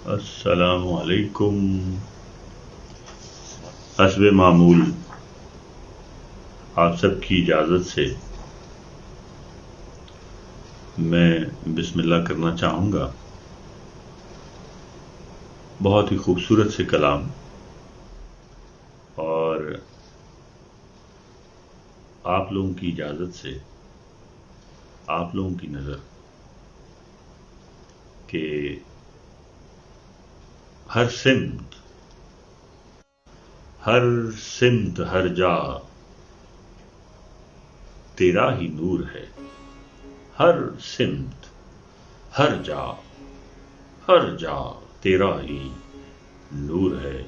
السلام علیکم۔ حسب معمول آپ سب کی اجازت سے میں بسم اللہ کرنا چاہوں گا۔ بہت ہی خوبصورت سے کلام، اور آپ لوگوں کی اجازت سے آپ لوگوں کی نظر کہ ہر سمت ہر جا تیرا ہی نور ہے۔ ہر سمت ہر جا تیرا ہی نور ہے۔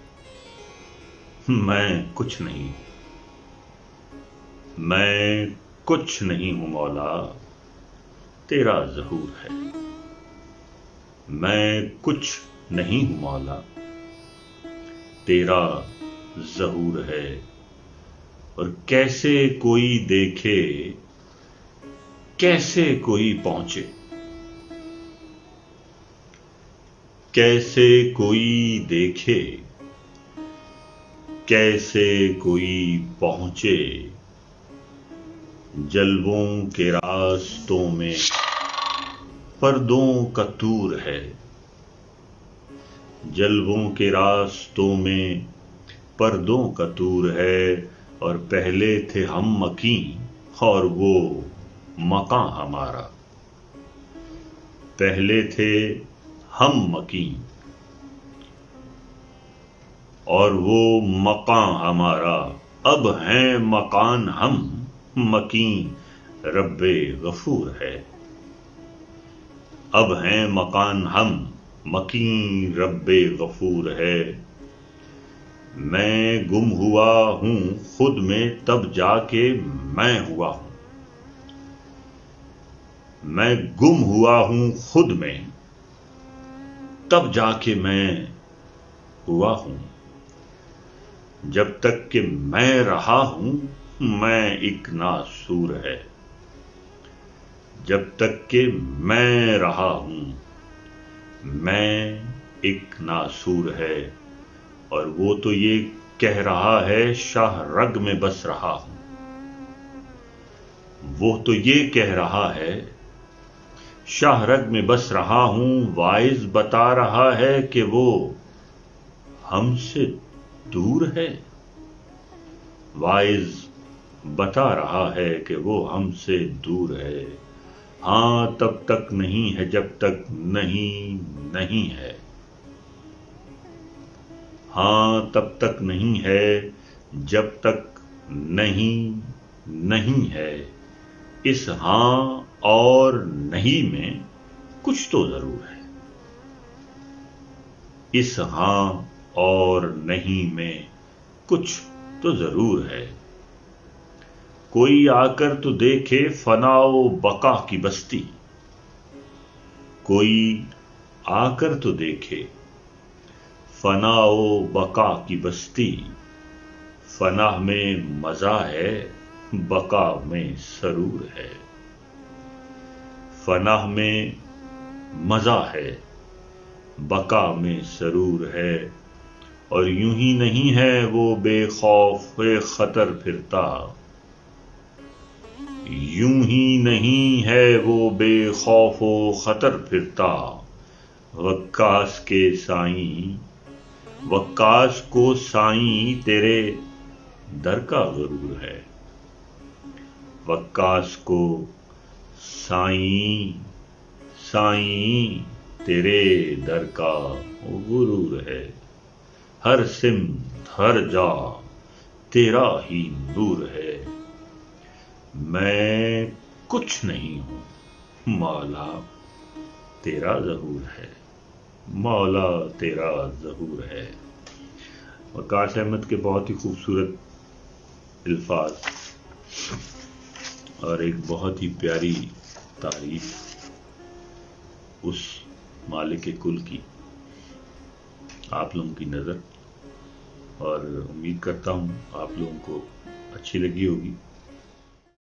میں کچھ نہیں ہوں مولا، تیرا ظہور ہے۔ میں کچھ نہیں ہوں مولا، تیرا ظہور ہے۔ اور کیسے کوئی دیکھے، کیسے کوئی پہنچے، کیسے کوئی دیکھے، کیسے کوئی پہنچے۔ جلووں کے راستوں میں پردوں کا طور ہے۔ جلووں کے راستوں میں پردوں کا طور ہے۔ اور پہلے تھے ہم مکیں اور وہ مکاں ہمارا۔ پہلے تھے ہم مکیں اور وہ مکاں ہمارا۔ اب ہیں مکان ہم، مکیں رب غفور ہے۔ اب ہیں مکان ہم، مکیں رب غفور ہے۔ میں گم ہوا ہوں خود میں، تب جا کے میں ہوا ہوں۔ میں گم ہوا ہوں خود میں، تب جا کے میں ہوا ہوں۔ جب تک کہ میں رہا ہوں، میں ایک ناسور ہے۔ جب تک کہ میں رہا ہوں، میں ایک ناسور ہے۔ اور وہ تو یہ کہہ رہا ہے شاہ رگ میں بس رہا ہوں۔ وہ تو یہ کہہ رہا ہے شاہ رگ میں بس رہا ہوں۔ واعظ بتا رہا ہے کہ وہ ہم سے دور ہے۔ واعظ بتا رہا ہے کہ وہ ہم سے دور ہے۔ ہاں تب تک نہیں ہے جب تک نہیں ہے۔ ہاں تب تک نہیں ہے جب تک نہیں ہے۔ اس ہاں اور نہیں میں کچھ تو ضرور ہے۔ اس ہاں اور نہیں میں کچھ تو ضرور ہے۔ کوئی آ کر تو دیکھے فنا و بقا کی بستی۔ کوئی آ کر تو دیکھے فنا و بقا کی بستی۔ فنا میں مزہ ہے، بقا میں سرور ہے۔ فنا میں مزہ ہے، بقا میں سرور ہے۔ اور یوں ہی نہیں ہے وہ بے خوف خطر پھرتا۔ یوں ہی نہیں ہے وہ بے خوف و خطر پھرتا۔ وکاس کے سائیں، وکاس کو سائیں تیرے در کا غرور ہے۔ وکاس کو سائیں تیرے در کا غرور ہے۔ ہر سمت ہر جا تیرا ہی نور ہے۔ میں کچھ نہیں ہوں مولا، تیرا ظہور ہے۔ مولا تیرا ظہور ہے۔ وقاص احمد کے بہت ہی خوبصورت الفاظ اور ایک بہت ہی پیاری تعریف اس مالک کل کی آپ لوگوں کی نظر، اور امید کرتا ہوں آپ لوگوں کو اچھی لگی ہوگی۔